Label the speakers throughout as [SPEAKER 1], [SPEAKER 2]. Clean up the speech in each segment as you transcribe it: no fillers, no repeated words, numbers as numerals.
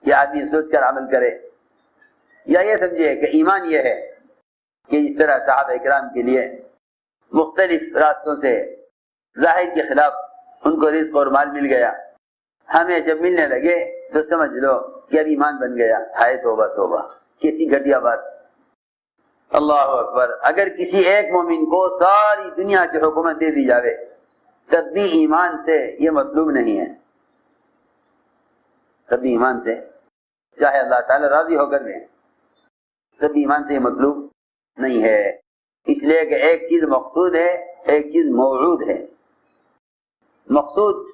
[SPEAKER 1] یہ آدمی سوچ کر عمل کرے، یا یہ سمجھے کہ ایمان یہ ہے کہ جس طرح صحابہ کرام کے لیے مختلف راستوں سے ظاہر کے خلاف ان کو رزق اور مال مل گیا، ہمیں جب ملنے لگے تو سمجھ لو کہ اب ایمان بن گیا۔ ہائے توبہ توبہ، کیسی گھٹیا بات! اللہ اکبر! اگر کسی ایک مومن کو ساری دنیا کی حکومت دے دی جاوے تب بھی ایمان سے یہ مطلوب نہیں ہے، تب بھی ایمان سے، چاہے اللہ تعالی راضی ہو کر دیں، تب بھی ایمان سے یہ مطلوب نہیں ہے۔ اس لیے کہ ایک چیز مقصود ہے، ایک چیز موعود ہے۔ مقصود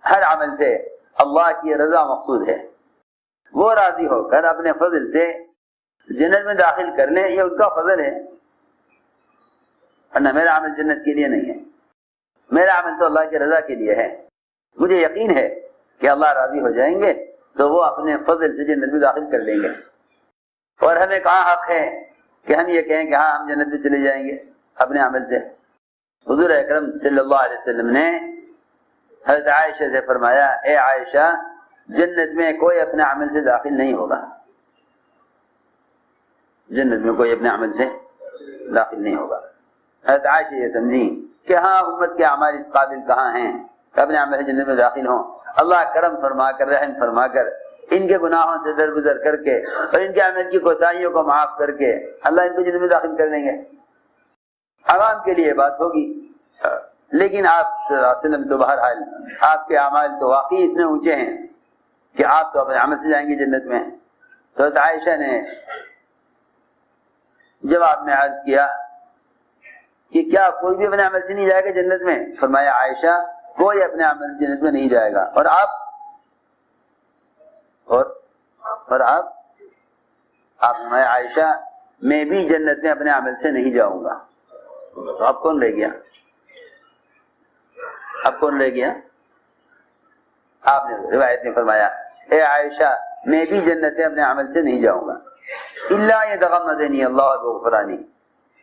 [SPEAKER 1] ہر عمل سے اللہ کی رضا مقصود ہے، وہ راضی ہو کر اپنے فضل سے جنت میں داخل کر لیں، یہ ان کا فضل ہے، ورنہ میرا عمل جنت کے لیے نہیں ہے، میرا عمل تو اللہ کی رضا کے لیے ہے۔ مجھے یقین ہے کہ اللہ راضی ہو جائیں گے تو وہ اپنے فضل سے جنت میں داخل کر لیں گے، اور ہمیں کہاں حق ہے کہ ہم یہ کہیں کہ ہاں ہم جنت میں چلے جائیں گے اپنے عمل سے۔ حضور اکرم صلی اللہ علیہ وسلم نے حضرت عائشہ سے فرمایا، اے عائشہ، جنت میں کوئی اپنے عمل سے داخل نہیں ہوگا، جنت میں کوئی اپنے عمل سے داخل نہیں ہوگا۔ حضرت عائشہ یہ سمجھی کہ ہاں امت کے اعمال اس قابل کہاں ہیں کہ اپنے عمل سے جنت میں داخل ہوں۔ اللہ کرم فرما کر، رحم فرما کر، ان کے گناہوں سے درگزر کر کے اور ان کے عمل کی کوتاہیوں کو معاف کر کے اللہ ان کو جنت میں داخل کر لیں گے۔ عوام کے لیے بات ہوگی، لیکن آپ صلی اللہ علیہ وسلم تو بہرحال آپ کے اعمال تو واقعی اتنے اونچے ہیں کہ آپ تو اپنے عمل سے جائیں گے جنت میں۔ تو عائشہ نے جواب میں عرض کیا کہ کیا کوئی بھی اپنے عمل سے نہیں جائے گا جنت میں؟ فرمایا، عائشہ، کوئی اپنے عمل سے جنت میں نہیں جائے گا، اور آپ فرمایا، عائشہ، میں بھی جنت میں اپنے عمل سے نہیں جاؤں گا۔ تو اب کون رہ گیا؟ آپ نے روایت میں فرمایا، اے عائشہ، میں بھی جنت میں اپنے عمل سے نہیں جاؤں گا، الا یتغمدنی اللہ بغفرانی،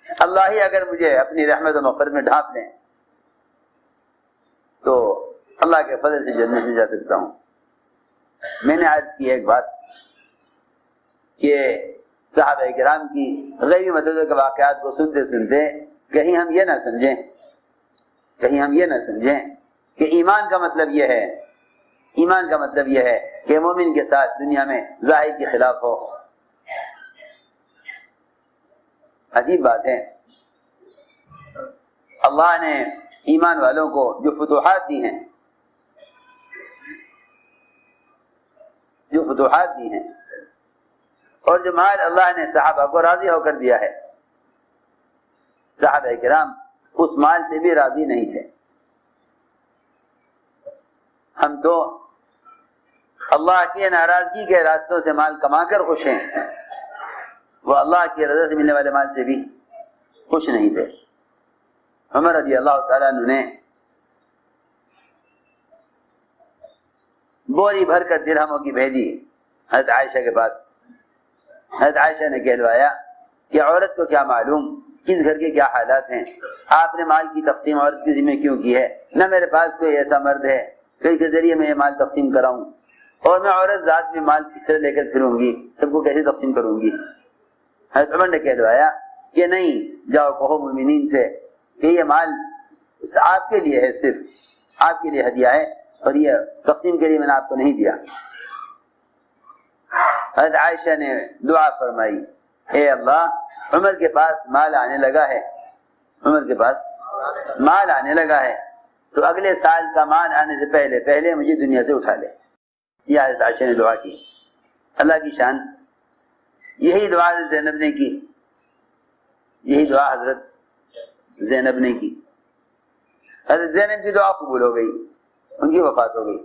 [SPEAKER 1] اللہ ہی اگر مجھے اپنی رحمت و مغفرت میں ڈھانپ لیں تو اللہ کے فضل سے جنت میں جا سکتا ہوں۔ میں نے عرض کی ایک بات کہ صحابہ کرام کی غیبی مدد کے واقعات کو سنتے سنتے کہیں ہم یہ نہ سمجھیں کہ ایمان کا مطلب یہ ہے کہ مومن کے ساتھ دنیا میں ظاہر کے خلاف ہو۔ عجیب بات ہے، اللہ نے ایمان والوں کو جو فتوحات دی ہیں، اور جو مال اللہ نے صحابہ کو راضی ہو کر دیا ہے، صحابہ کرام اس مال سے بھی راضی نہیں تھے۔ ہم تو اللہ کی ناراضگی کے راستوں سے مال کما کر خوش ہیں، وہ اللہ کی رضا سے ملنے والے مال سے بھی خوش نہیں تھے۔ عمر رضی اللہ تعالیٰ عنہ نے بوری بھر کر درہموں کی بھیجی حضرت عائشہ کے پاس۔ حضرت عائشہ نے کہلوایا کہ عورت کو کیا معلوم کس گھر کے کیا حالات ہیں، آپ نے مال کی تقسیم عورت کے ذمہ کیوں کی ہے؟ نہ میرے پاس کوئی ایسا مرد ہے کہ کے ذریعے میں یہ مال تقسیم کراؤں، اور میں عورت ذات میں مال کس طرح لے کر پھروں گی، سب کو کیسے تقسیم کروں گی؟ حضرت عمر نے کہلوایا کہ نہیں، جاؤ کہو مومنین سے کہ یہ مال آپ کے لیے ہے، صرف آپ کے لیے ہدیہ ہے، اور یہ تقسیم کے لیے میں نے آپ کو نہیں دیا۔ حضرت عائشہ نے دعا فرمائی، اے اللہ، عمر کے پاس مال آنے لگا ہے، تو اگلے سال کا مال آنے سے پہلے مجھے دنیا سے اٹھا لے۔ یہ حضرت عائشہ نے دعا کی۔ اللہ کی شان، یہی دعا حضرت زینب نے کی، حضرت زینب کی دعا قبول ہو گئی، ان کی وفات ہو گئی۔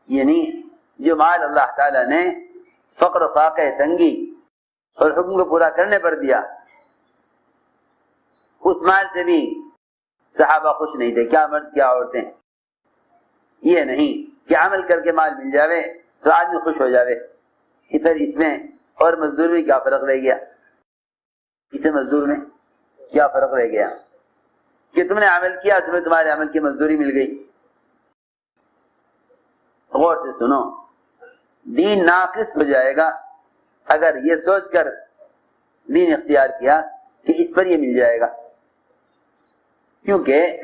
[SPEAKER 1] یعنی جو مال اللہ تعالیٰ نے فقر و فاقہ، تنگی اور حکم کو پورا کرنے پر دیا، اس مال سے بھی صحابہ خوش نہیں تھے، کیا مرد کیا عورتیں۔ یہ نہیں کہ عمل کر کے مال مل جاوے تو آدمی خوش ہو جاوے، پھر اس میں اور مزدور میں کیا فرق رہ گیا؟ مزدور میں کیا فرق رہ گیا کہ تم نے عمل کیا، تمہیں تمہارے عمل کی مزدوری مل گئی۔ غور سے سنو، دین ناقص ہو جائے گا اگر یہ سوچ کر دین اختیار کیا کہ اس پر یہ مل جائے گا. کیونکہ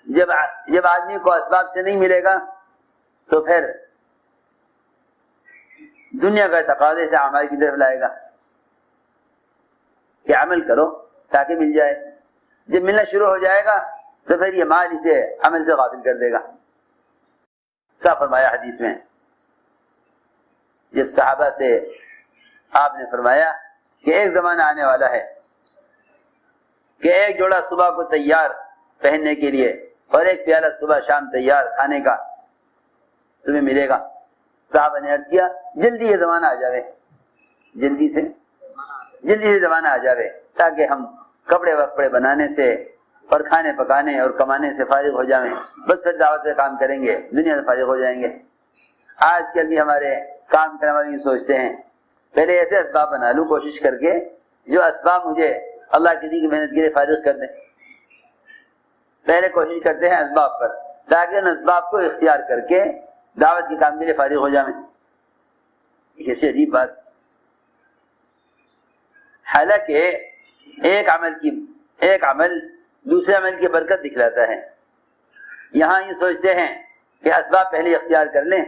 [SPEAKER 1] جب آدمی کو اسباب سے نہیں ملے گا تو پھر دنیا کا تقاضے سے اعمال کی طرف لائے گا کہ عمل کرو تاکہ مل جائے. جب ملنا شروع ہو جائے گا تو پھر یہ مال اسے عمل سے غافل کر دے گا. صاحب فرمایا حدیث میں جب صحابہ سے آپ نے فرمایا کہ ایک زمانہ آنے والا ہے کہ ایک جوڑا صبح کو تیار پہننے کے لیے اور ایک پیالہ صبح شام تیار کھانے کا تمہیں ملے گا. صحابہ نے عرض کیا جلدی یہ زمانہ آ جاوے, جلدی سے زمانہ آ جاوے تاکہ ہم کپڑے وپڑے بنانے سے اور کھانے پکانے اور کمانے سے فارغ ہو جائیں, بس پھر دعوت کا کام کریں گے, دنیا سے فارغ ہو جائیں گے. آج کل بھی ہمارے کام کرنے والے سوچتے ہیں پہلے ایسے اسباب بنا لوں کوشش کر کے جو اسباب مجھے اللہ کی دی کی محنت کے لیے فارغ کر دیں. پہلے کوشش کرتے ہیں اسباب پر تاکہ ان اسباب کو اختیار کر کے دعوت کے کام کے لیے فارغ ہو جائیں. ایسی عجیب بات. حالانکہ ایک عمل دوسرے عمل کی برکت دکھلاتا ہے. یہاں یہ سوچتے ہیں کہ اسباب پہلے اختیار کر لیں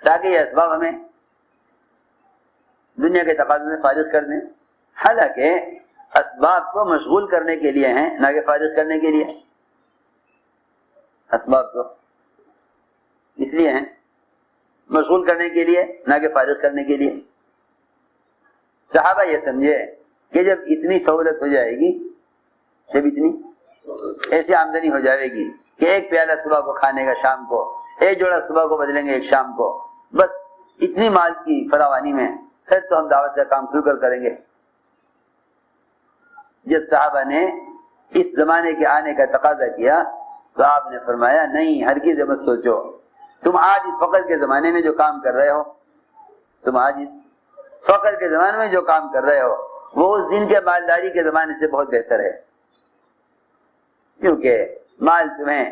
[SPEAKER 1] تاکہ یہ اسباب ہمیں دنیا کے تقاضوں سے فارغ کر دیں. حالانکہ اسباب کو مشغول کرنے کے لیے ہیں نہ کہ فارغ کرنے کے لیے. اسباب تو اس لیے ہیں مشغول کرنے کے لیے نہ کہ فارغ کرنے کے لیے. صحابہ یہ سمجھے کہ جب اتنی سہولت ہو جائے گی, جب اتنی ایسی آمدنی ہو جائے گی کہ ایک پیالہ صبح کو کھانے کا شام کو, ایک جوڑا صبح کو بدلیں گے ایک شام کو, بس اتنی مال کی فراوانی میں پھر تو ہم دعوت کا کام کھل کر کریں گے. جب صحابہ نے اس زمانے کے آنے کا تقاضا کیا تو آپ نے فرمایا نہیں, ہرگز مت سوچو. تم آج اس فقر کے زمانے میں جو کام کر رہے ہو, تم آج اس فقر کے زمانے میں جو کام کر رہے ہو وہ اس دن کے مالداری کے زمانے سے بہت بہتر ہے. کیونکہ مال تمہیں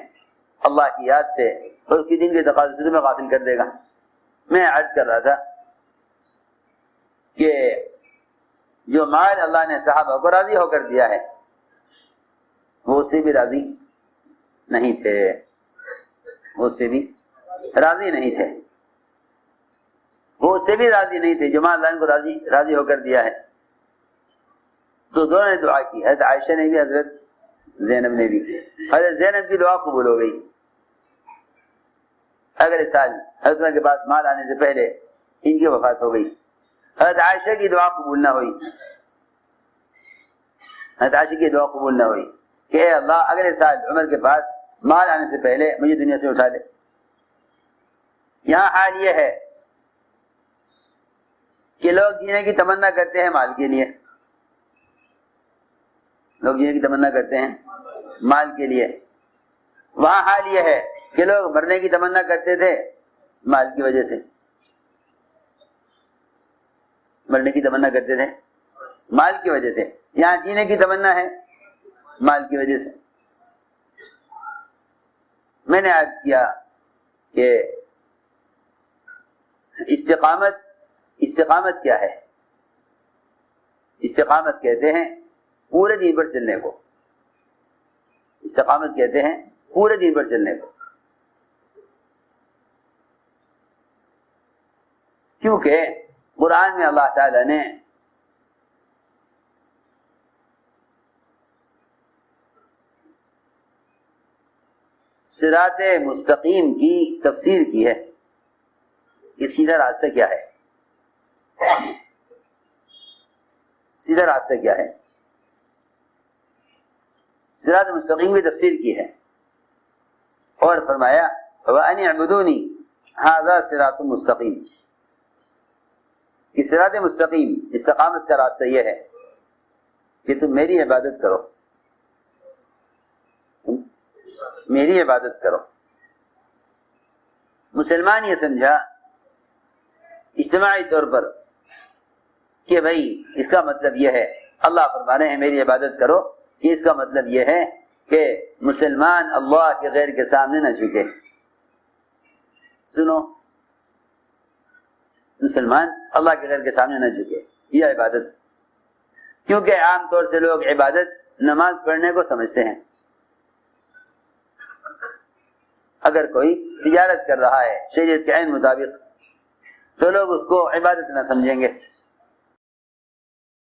[SPEAKER 1] اللہ کی یاد سے اور اس کے دن کے تقاضے سے تمہیں غافل کر دے گا. میں عرض کر رہا تھا کہ جو مال اللہ نے صحابہ کو راضی ہو کر دیا ہے وہ اس سے بھی راضی نہیں تھے, وہ اس سے بھی راضی نہیں تھے, وہ اس سے بھی راضی نہیں تھے جو مال اللہ کو راضی ہو کر دیا ہے. تو دونوں نے دعا کی, حضرت عائشہ نے بھی حضرت زینب نے بھی. حضرت زینب کی دعا قبول ہو گئی. اگلے سال حضرت عمر کے پاس مال آنے سے پہلے ان کی وفات ہو گئی. حضرت عائشہ کی دعا قبول نہ ہوئی, حضرت عائشہ کی دعا قبول نہ ہوئی کہ اے اللہ اگلے سال عمر کے پاس مال آنے سے پہلے مجھے دنیا سے اٹھا لے. یہاں حال یہ ہے کہ لوگ جینے کی تمنا کرتے ہیں مال کے لیے, لوگ جینے کی تمنا کرتے ہیں مال کے لیے. وہاں حال یہ ہے کہ لوگ مرنے کی تمنا کرتے تھے مال کی وجہ سے, مرنے کی تمنا کرتے تھے مال کی وجہ سے. یہاں جینے کی تمنا ہے مال کی وجہ سے. میں نے عرض کیا کہ استقامت کیا ہے؟ استقامت کہتے ہیں پورے دین پر چلنے کو. استقامت کہتے ہیں پورے دین پر چلنے کو. کیونکہ قرآن میں اللہ تعالی نے صراط مستقیم کی تفسیر کی ہے کہ سیدھا راستہ کیا ہے, سیدھا راستہ کیا ہے. صراط مستقیم کی تفسیر کی ہے اور فرمایا وَأَنِ اعْبُدُونِي هَذَا صِرَاطٌ مُسْتَقِيمٌ. کہ صراط مستقیم استقامت کا راستہ یہ ہے کہ تم میری عبادت کرو, میری عبادت کرو. مسلمان یہ سمجھا اجتماعی طور پر کہ بھائی اس کا مطلب یہ ہے, اللہ فرما رہے ہیں میری عبادت کرو, کہ اس کا مطلب یہ ہے کہ مسلمان اللہ کے غیر کے سامنے نہ جھکے. سنو, مسلمان اللہ کے غیر کے سامنے نہ جھکے، یہ عبادت، کیونکہ عام طور سے لوگ عبادت نماز پڑھنے کو سمجھتے ہیں۔ اگر کوئی تجارت کر رہا ہے شریعت کے عین مطابق تو لوگ اس کو عبادت نہ سمجھیں گے،